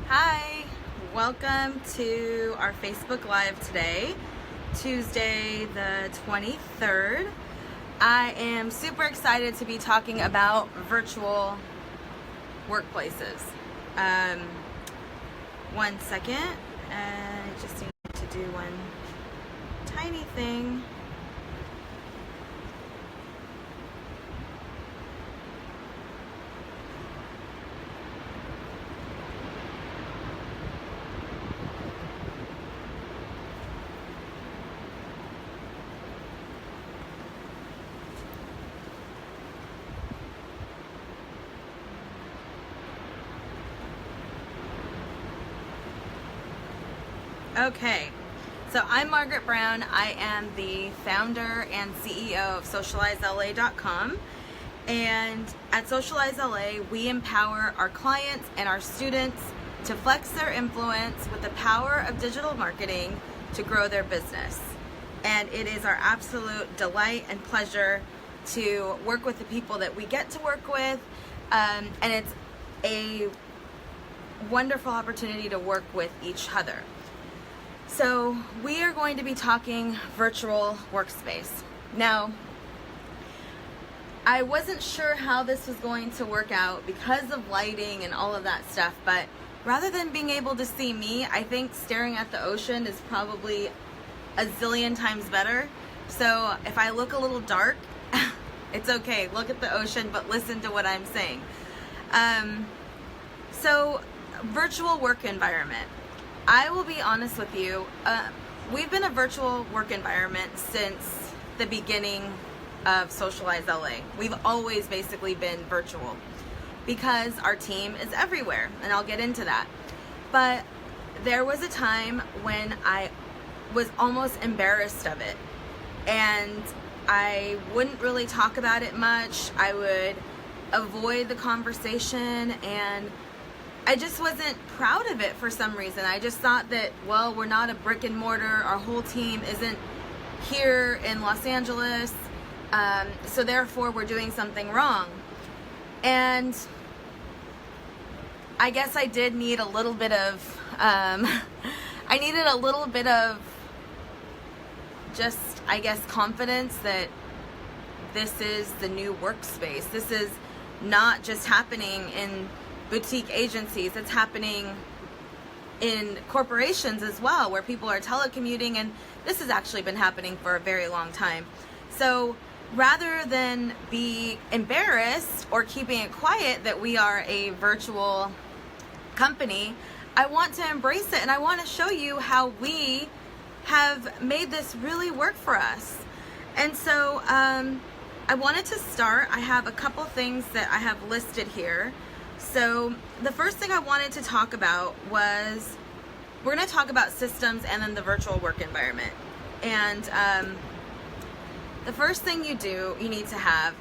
Hi, welcome to our Facebook Live today, Tuesday the 23rd. I am super excited to be talking about virtual workplaces. One second, I just need to do one tiny thing. Okay, so I'm Margaret Brown. I am the founder and CEO of SocializeLA.com. And at Socialize LA, we empower our clients and our students to flex their influence with the power of digital marketing to grow their business. And it is our absolute delight and pleasure to work with the people that we get to work with. And it's a wonderful opportunity to work with each other. So we are going to be talking virtual workspace. Now, I wasn't sure how this was going to work out because of lighting and all of that stuff, but rather than being able to see me, I think staring at the ocean is probably a zillion times better. So if I look a little dark, it's okay. Look at the ocean, but listen to what I'm saying. So virtual work environment. I will be honest with you, we've been a virtual work environment since the beginning of Socialize LA. We've always basically been virtual because our team is everywhere, and I'll get into that. But there was a time when I was almost embarrassed of it, and I wouldn't really talk about it much. I would avoid the conversation, and I just wasn't proud of it for some reason. I just thought that, well, we're not a brick and mortar. Our whole team isn't here in Los Angeles. So therefore we're doing something wrong. And I guess I did need a little bit of, I needed a little bit of just, I guess, confidence that this is the new workspace. This is not just happening in boutique agencies. It's happening in corporations as well, where people are telecommuting, and this has actually been happening for a very long time. So rather than be embarrassed or keeping it quiet that we are a virtual company, I want to embrace it, and I want to show you how we have made this really work for us. And so I wanted to start. I have a couple things that I have listed here. So the first thing I wanted to talk about was, we're going to talk about systems and then the virtual work environment. And the first thing you need to have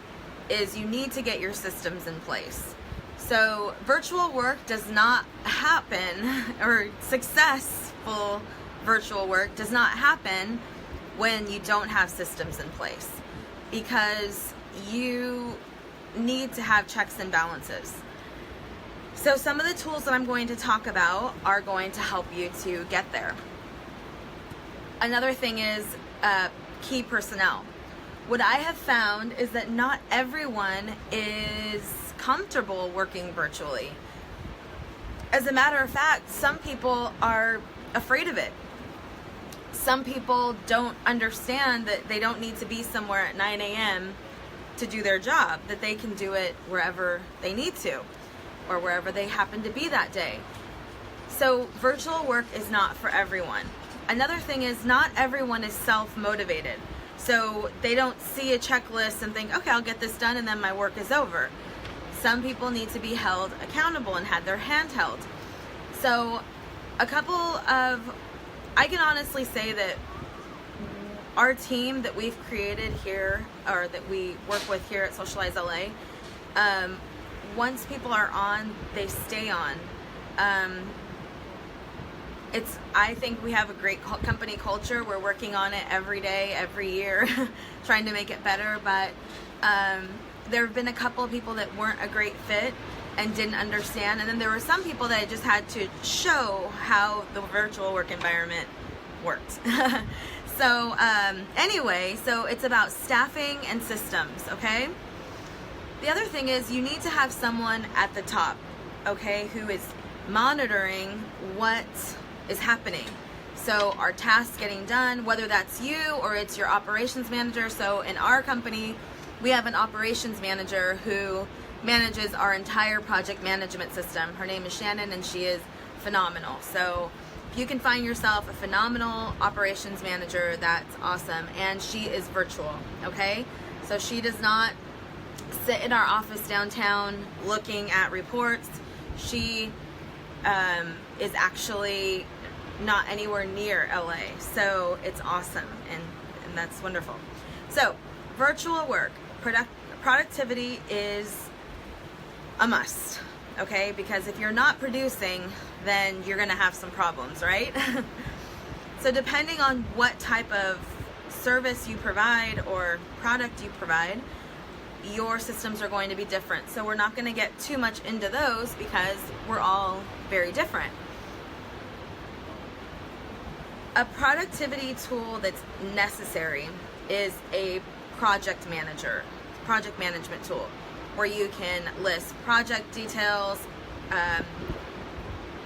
is you need to get your systems in place. So virtual work does not happen, or successful virtual work does not happen when you don't have systems in place, because you need to have checks and balances. So some of the tools that I'm going to talk about are going to help you to get there. Another thing is key personnel. What I have found is that not everyone is comfortable working virtually. As a matter of fact, some people are afraid of it. Some people don't understand that they don't need to be somewhere at 9 a.m. to do their job, that they can do it wherever they need to, or wherever they happen to be that day. So virtual work is not for everyone. Another thing is, not everyone is self-motivated. So they don't see a checklist and think, okay, I'll get this done and then my work is over. Some people need to be held accountable and had their hand held. So I can honestly say that our team that we've created here, or that we work with here at Socialize LA, once people are on, they stay on. I think we have a great company culture. We're working on it every day, every year, trying to make it better. But there have been a couple of people that weren't a great fit, and didn't understand. And then there were some people that I just had to show how the virtual work environment worked. So anyway, so it's about staffing and systems, okay? The other thing is you need to have someone at the top, okay, who is monitoring what is happening. So are tasks getting done, whether that's you or it's your operations manager. So in our company, we have an operations manager who manages our entire project management system. Her name is Shannon, and she is phenomenal. So if you can find yourself a phenomenal operations manager, that's awesome. And she is virtual, okay? So she does not sit in our office downtown looking at reports. She is actually not anywhere near LA. So it's awesome, and that's wonderful. So virtual work, productivity is a must, okay? Because if you're not producing, then you're gonna have some problems, right? So depending on what type of service you provide or product you provide, your systems are going to be different. So we're not gonna get too much into those because we're all very different. A productivity tool that's necessary is a project management tool, where you can list project details,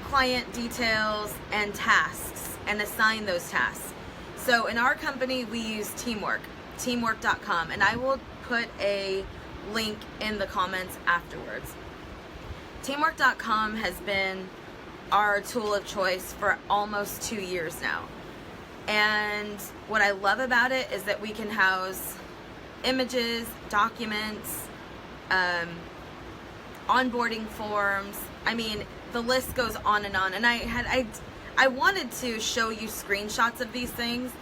client details, and tasks, and assign those tasks. So in our company, we use teamwork.com, and I will put a link in the comments afterwards. Teamwork.com has been our tool of choice for almost 2 years now. And what I love about it is that we can house images, documents, onboarding forms. I mean, the list goes on. And I wanted to show you screenshots of these things,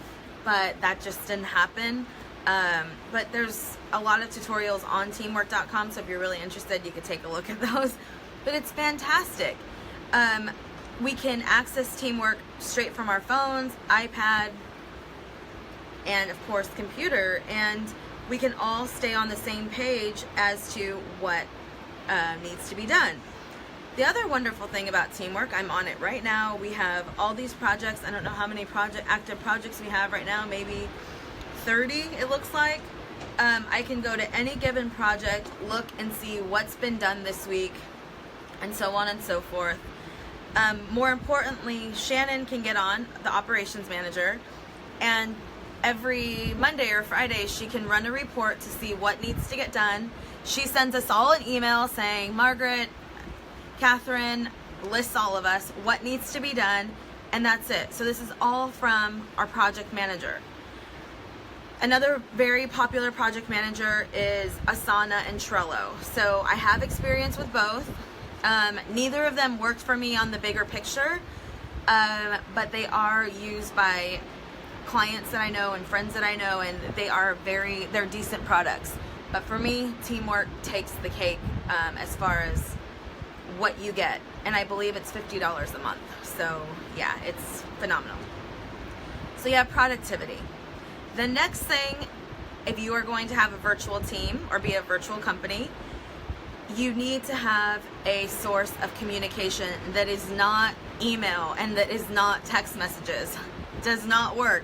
but that just didn't happen. But there's a lot of tutorials on teamwork.com, so if you're really interested, you could take a look at those. But it's fantastic. We can access Teamwork straight from our phones, iPad, and of course computer, and we can all stay on the same page as to what needs to be done. The other wonderful thing about Teamwork, I'm on it right now. We have all these projects. I don't know how many active projects we have right now, maybe 30 it looks like. I can go to any given project, look and see what's been done this week, and so on and so forth. More importantly, Shannon can get on, the operations manager, and every Monday or Friday she can run a report to see what needs to get done. She sends us all an email saying, Margaret, Catherine, lists all of us what needs to be done, and that's it. So this is all from our project manager. Another very popular project manager is Asana and Trello. So I have experience with both. Neither of them worked for me on the bigger picture, but they are used by clients that I know and friends that I know, and they're decent products. But for me, Teamwork takes the cake as far as what you get, and I believe it's $50 a month. So yeah, it's phenomenal. So yeah, productivity. The next thing, if you are going to have a virtual team or be a virtual company, you need to have a source of communication that is not email and that is not text messages. It does not work.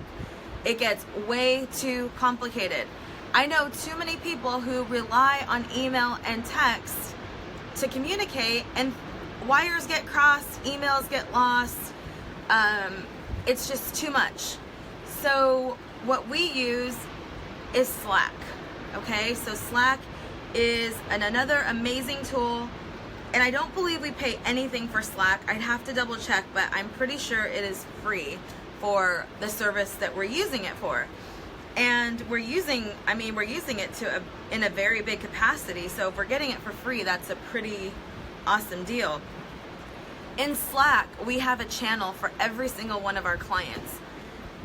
It gets way too complicated. I know too many people who rely on email and text to communicate, and wires get crossed, emails get lost. It's just too much. So what we use is Slack. Okay, so Slack is another amazing tool, and I don't believe we pay anything for Slack. I'd have to double check, but I'm pretty sure it is free for the service that we're using it for. And we're using it in a very big capacity, so if we're getting it for free, that's a pretty awesome deal. In Slack, we have a channel for every single one of our clients,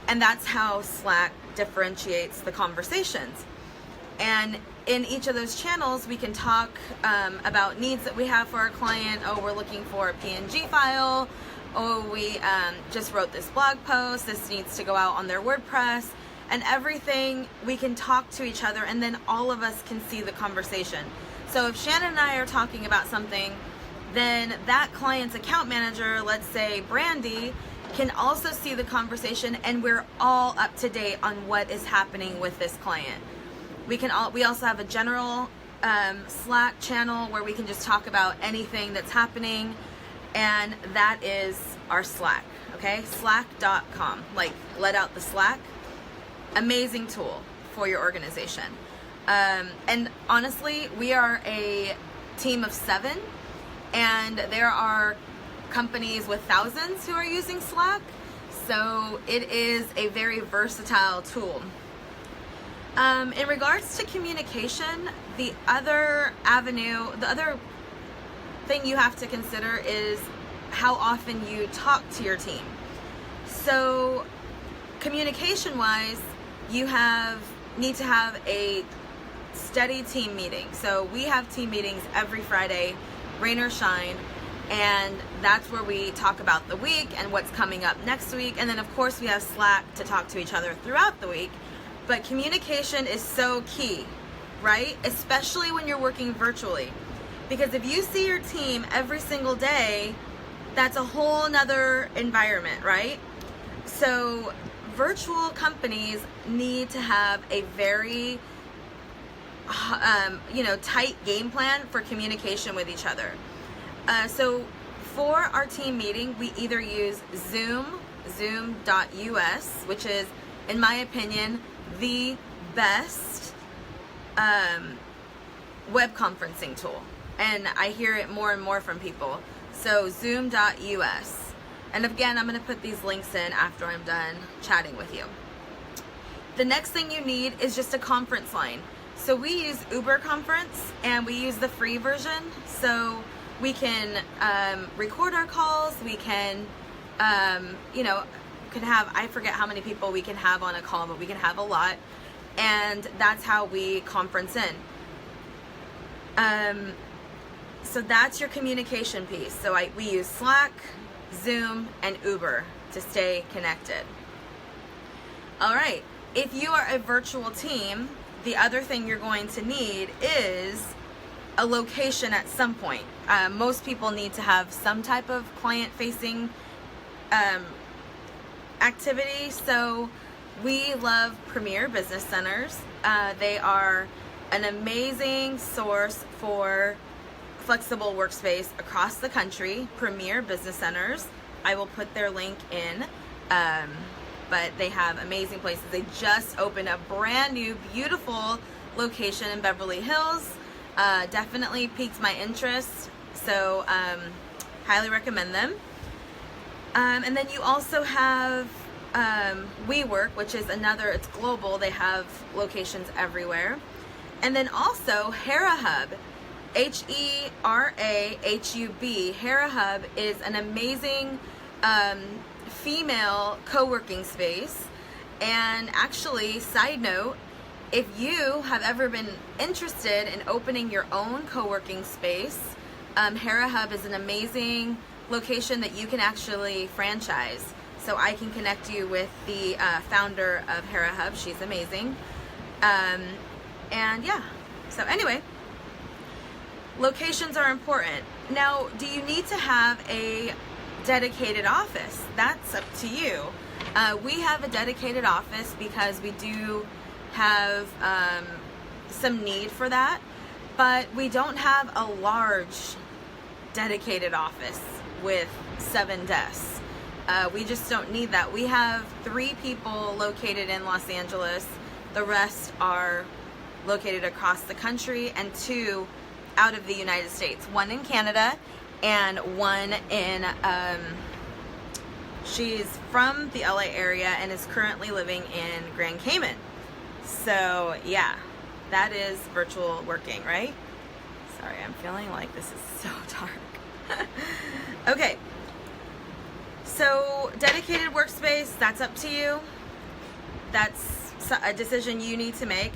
and that's how Slack differentiates the conversations. And in each of those channels, we can talk about needs that we have for our client. Oh, we're looking for a PNG file. Oh, we just wrote this blog post. This needs to go out on their WordPress. And everything, we can talk to each other, and then all of us can see the conversation. So if Shannon and I are talking about something, then that client's account manager, let's say Brandy, can also see the conversation, and we're all up to date on what is happening with this client. We also have a general Slack channel where we can just talk about anything that's happening, and that is our Slack, okay? Slack.com, like let out the Slack. Amazing tool for your organization. And honestly, we are a team of 7, and there are companies with thousands who are using Slack, so it is a very versatile tool. In regards to communication, the other thing you have to consider is how often you talk to your team. So communication wise, you need to have a steady team meeting. So we have team meetings every Friday, rain or shine, and that's where we talk about the week and what's coming up next week. And then of course we have Slack to talk to each other throughout the week. But communication is so key, right? Especially when you're working virtually. Because if you see your team every single day, that's a whole nother environment, right? So virtual companies need to have a very tight game plan for communication with each other. So for our team meeting, we either use zoom.us, which is, in my opinion, the best web conferencing tool. And I hear it more and more from people. So zoom.us. And again, I'm going to put these links in after I'm done chatting with you. The next thing you need is just a conference line. So we use Uber Conference, and we use the free version. So we can record our calls. We can, can have, I forget how many people we can have on a call, but we can have a lot. And that's how we conference in. So that's your communication piece. So we use Slack, Zoom, and Uber to stay connected. All right. If you are a virtual team, the other thing you're going to need is a location at some point. Most people need to have some type of client-facing activity. So we love Premier Business Centers. They are an amazing source for flexible workspace across the country. Premier Business Centers. I will put their link in. But they have amazing places. They just opened a brand new, beautiful location in Beverly Hills. Definitely piqued my interest. So highly recommend them. And then you also have WeWork, which is it's global. They have locations everywhere. And then also HeraHub, HERAHUB. HeraHub is an amazing female co-working space. And actually, side note, if you have ever been interested in opening your own co-working space, HeraHub is an amazing location that you can actually franchise. So I can connect you with the founder of HeraHub. She's amazing. And yeah, so anyway, locations are important. Now, do you need to have a dedicated office? That's up to you. We have a dedicated office because we do have some need for that, but we don't have a large dedicated office with 7 desks. We just don't need that. We have 3 people located in Los Angeles. The rest are located across the country, and 2 out of the United States. 1 in Canada and 1 in, she's from the LA area and is currently living in Grand Cayman. So yeah, that is virtual working, right? Sorry, I'm feeling like this is so dark. Okay, so dedicated workspace, that's up to you. That's a decision you need to make.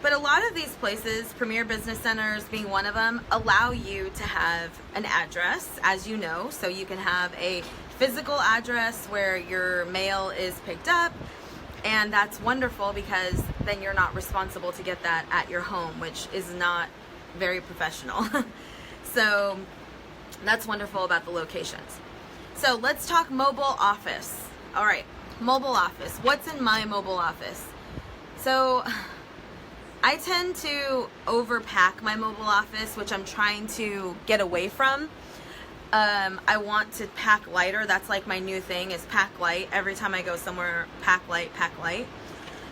But a lot of these places, Premier Business Centers being one of them, allow you to have an address, as you know. So you can have a physical address where your mail is picked up, and that's wonderful because then you're not responsible to get that at your home, which is not very professional. So That's wonderful about the locations. So let's talk mobile office. All right, mobile office. What's in my mobile office? So I tend to overpack my mobile office, which I'm trying to get away from. I want to pack lighter. That's like my new thing, is pack light. Every time I go somewhere, pack light, pack light.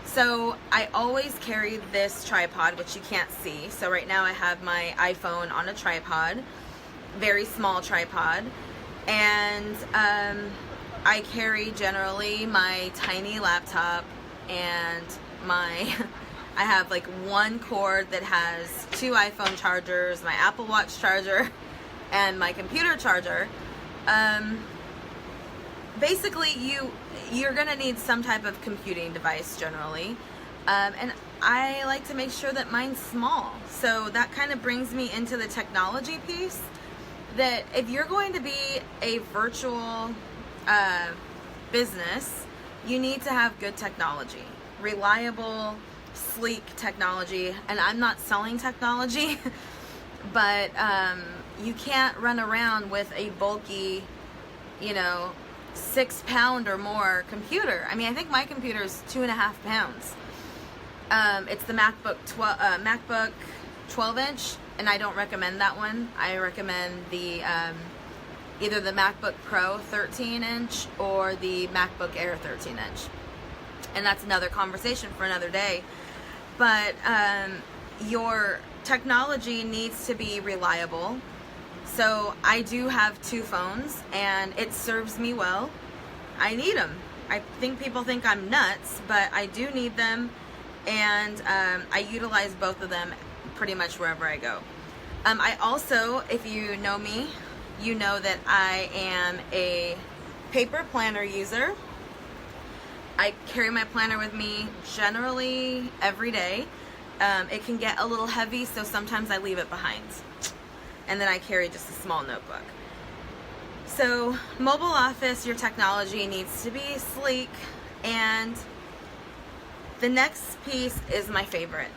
So I always carry this tripod, which you can't see. So right now I have my iPhone on a tripod, very small tripod. And I carry generally my tiny laptop and I have like one cord that has 2 iPhone chargers, my Apple Watch charger, and my computer charger. Basically, you're gonna need some type of computing device generally, and I like to make sure that mine's small. So that kind of brings me into the technology piece, that if you're going to be a virtual business, you need to have good technology, reliable, sleek technology. And I'm not selling technology, but you can't run around with a bulky, 6-pound or more computer. I mean, I think my computer is 2.5 pounds. It's the MacBook 12-inch, and I don't recommend that one. I recommend the either the MacBook Pro 13-inch or the MacBook Air 13-inch. And that's another conversation for another day. But your technology needs to be reliable. So I do have 2 phones, and it serves me well. I need them. I think people think I'm nuts, but I do need them, and I utilize both of them pretty much wherever I go. I also, if you know me, you know that I am a paper planner user. I carry my planner with me generally every day. It can get a little heavy, so sometimes I leave it behind. And then I carry just a small notebook. So mobile office, your technology needs to be sleek. And the next piece is my favorite.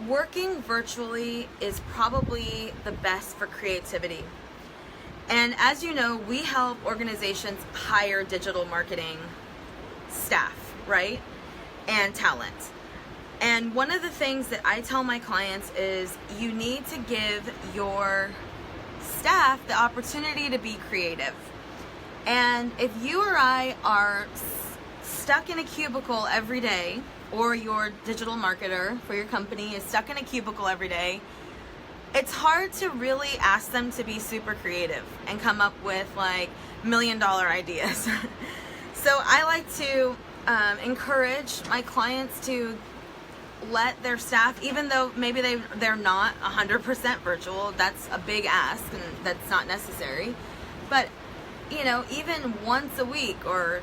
Working virtually is probably the best for creativity. And as you know, we help organizations hire digital marketing staff, right? And talent. And one of the things that I tell my clients is you need to give your staff the opportunity to be creative. And if you or I are stuck in a cubicle every day, or your digital marketer for your company is stuck in a cubicle every day, it's hard to really ask them to be super creative and come up with like $1 million ideas. So I like to encourage my clients to let their staff, even though maybe they're not 100% virtual, that's a big ask and that's not necessary, but even once a week or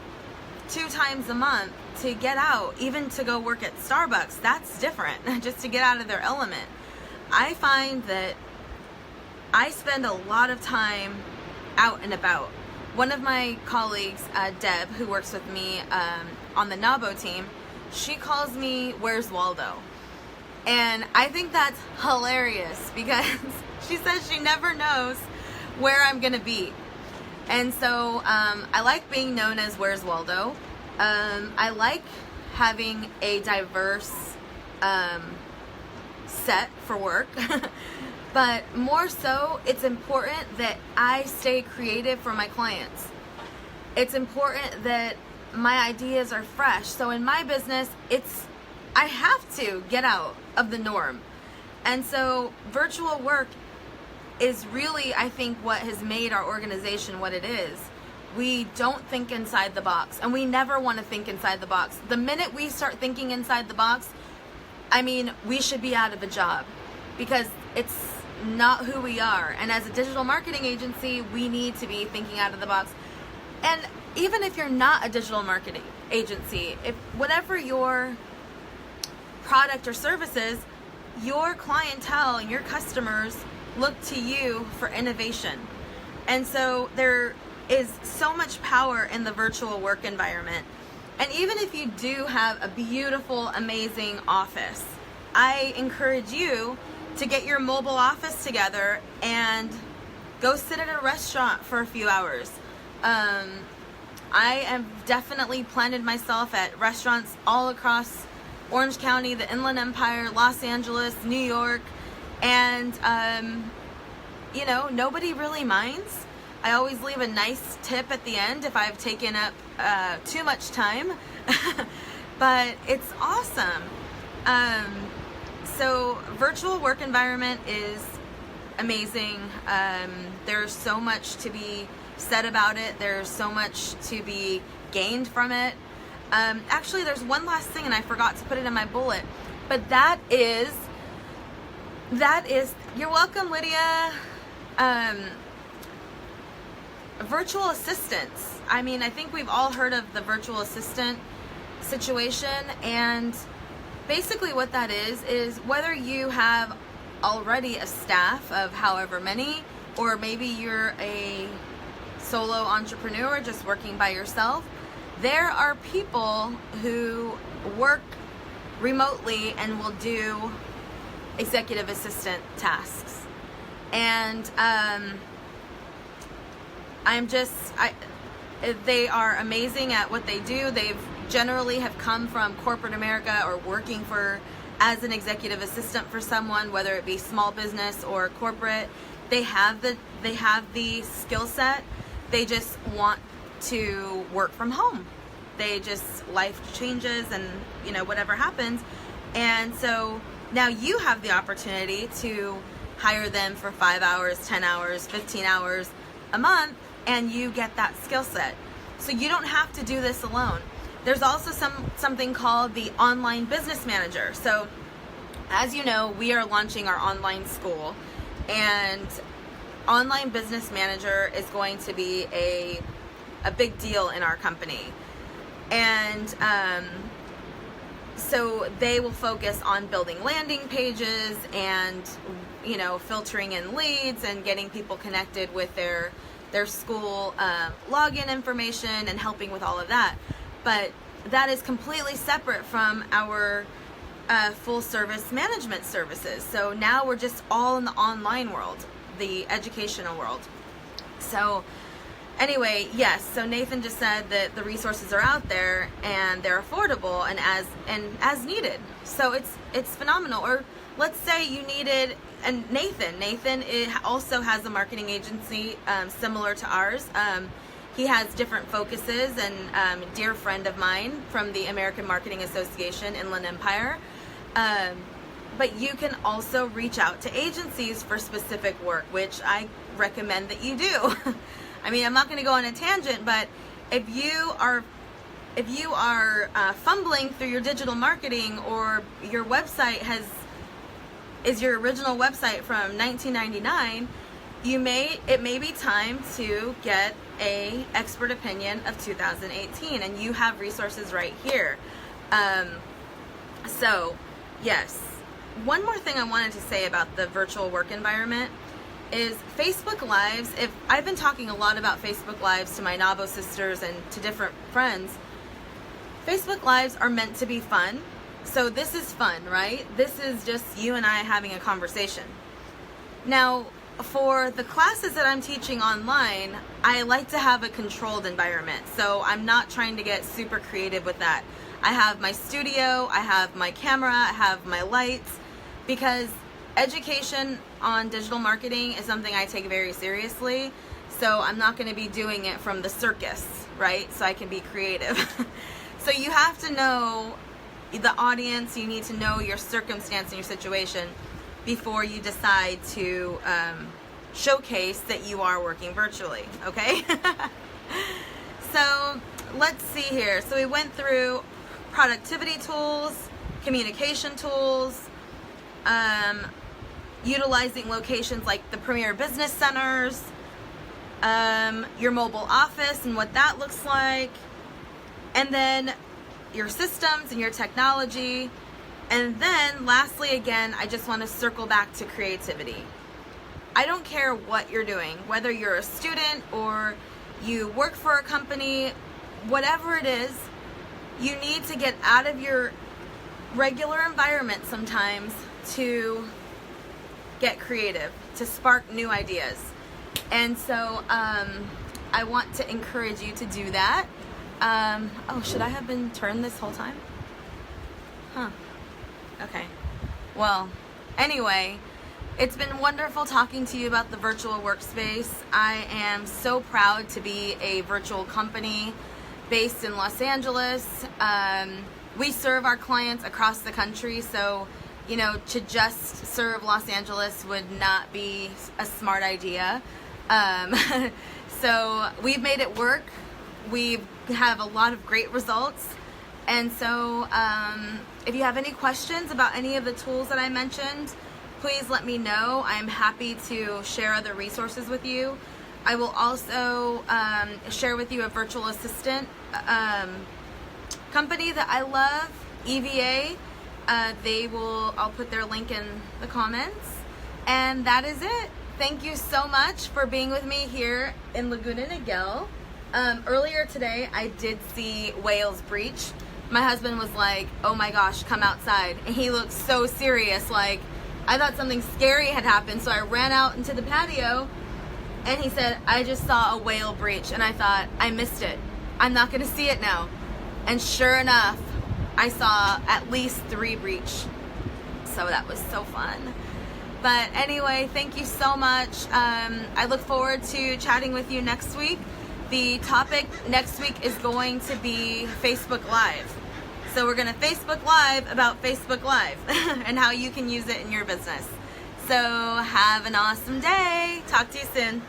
2 times a month to get out, even to go work at Starbucks, that's different, just to get out of their element. I find that I spend a lot of time out and about. One of my colleagues, Deb, who works with me on the NABO team, she calls me "Where's Waldo?" And I think that's hilarious because she says she never knows where I'm gonna be. And so I like being known as "Where's Waldo?" I like having a diverse set for work, but more so, it's important that I stay creative for my clients. It's important that my ideas are fresh. So in my business, I have to get out of the norm. And so virtual work is really, I think, what has made our organization what it is. We don't think inside the box, and we never want to think inside the box. The minute we start thinking inside the box, we should be out of a job because it's not who we are. And as a digital marketing agency, we need to be thinking out of the box. And even if you're not a digital marketing agency, if whatever your product or service is, your clientele and your customers look to you for innovation. And so there is so much power in the virtual work environment. And even if you do have a beautiful, amazing office, I encourage you to get your mobile office together and go sit at a restaurant for a few hours. I have definitely planted myself at restaurants all across Orange County, the Inland Empire, Los Angeles, New York, and you know, nobody really minds. I always leave a nice tip at the end if I've taken up too much time, but it's awesome. So virtual work environment is amazing. There's so much to be said about it. There's so much to be gained from it. Actually, there's one last thing, and I forgot to put it in my bullet, but that is, you're welcome, Lydia. Virtual assistants. I mean, I think we've all heard of the virtual assistant situation, and basically what that is whether you have already a staff of however many, or maybe you're a solo entrepreneur just working by yourself, there are people who work remotely and will do executive assistant tasks. And they are amazing at what they do. They've generally have come from corporate America or working as an executive assistant for someone, whether it be small business or corporate. They have the skill set. They just want to work from home. Life changes and, you know, whatever happens. And so now you have the opportunity to hire them for 5 hours, 10 hours, 15 hours a month, and you get that skill set. So you don't have to do this alone. There's also something called the online business manager. So as you know, we are launching our online school, and online business manager is going to be a big deal in our company. And so they will focus on building landing pages and, you know, filtering in leads and getting people connected with their school login information and helping with all of that. But that is completely separate from our full service management services. So now we're just all in the online world, the educational world. So anyway, yes, so Nathan just said that the resources are out there and they're affordable and as needed. So it's phenomenal. Or let's say you needed, and Nathan also has a marketing agency similar to ours. He has different focuses, and dear friend of mine from the American Marketing Association, Inland Empire. But you can also reach out to agencies for specific work, which I recommend that you do. I mean, I'm not going to go on a tangent, but if you are fumbling through your digital marketing, or your website is your original website from 1999, it may be time to get a expert opinion of 2018, and you have resources right here. So yes, one more thing I wanted to say about the virtual work environment is Facebook Lives. If I've been talking a lot about Facebook Lives to my Nabo sisters and to different friends, Facebook Lives are meant to be fun. So this is fun, right? This is just you and I having a conversation. Now, for the classes that I'm teaching online, I like to have a controlled environment. So I'm not trying to get super creative with that. I have my studio, I have my camera, I have my lights, because education on digital marketing is something I take very seriously. So I'm not going to be doing it from the circus, right? So I can be creative. So you have to know the audience, you need to know your circumstance and your situation before you decide to showcase that you are working virtually, okay? So let's see here. So we went through productivity tools, communication tools, utilizing locations like the Premier Business Centers, your mobile office and what that looks like, and then your systems and your technology. And then lastly, again, I just want to circle back to creativity. I don't care what you're doing, whether you're a student or you work for a company, whatever it is, you need to get out of your regular environment sometimes to get creative, to spark new ideas. And so I want to encourage you to do that. Oh, should I have been turned this whole time? Huh. Okay. Well, anyway, it's been wonderful talking to you about the virtual workspace. I am so proud to be a virtual company based in Los Angeles. We serve our clients across the country, so to just serve Los Angeles would not be a smart idea. So we've made it work. We have a lot of great results. And so if you have any questions about any of the tools that I mentioned, please let me know. I'm happy to share other resources with you. I will also share with you a virtual assistant company that I love, EVA. I'll put their link in the comments. And that is it. Thank you so much for being with me here in Laguna Niguel. Earlier today, I did see whales breach. My husband was like, oh my gosh, come outside. And he looked so serious, like I thought something scary had happened. So I ran out into the patio and he said, I just saw a whale breach. And I thought, I missed it. I'm not gonna see it now. And sure enough, I saw at least 3 breach. So that was so fun. But anyway, thank you so much. I look forward to chatting with you next week. The topic next week is going to be Facebook Live. So we're going to Facebook Live about Facebook Live and how you can use it in your business. So have an awesome day. Talk to you soon.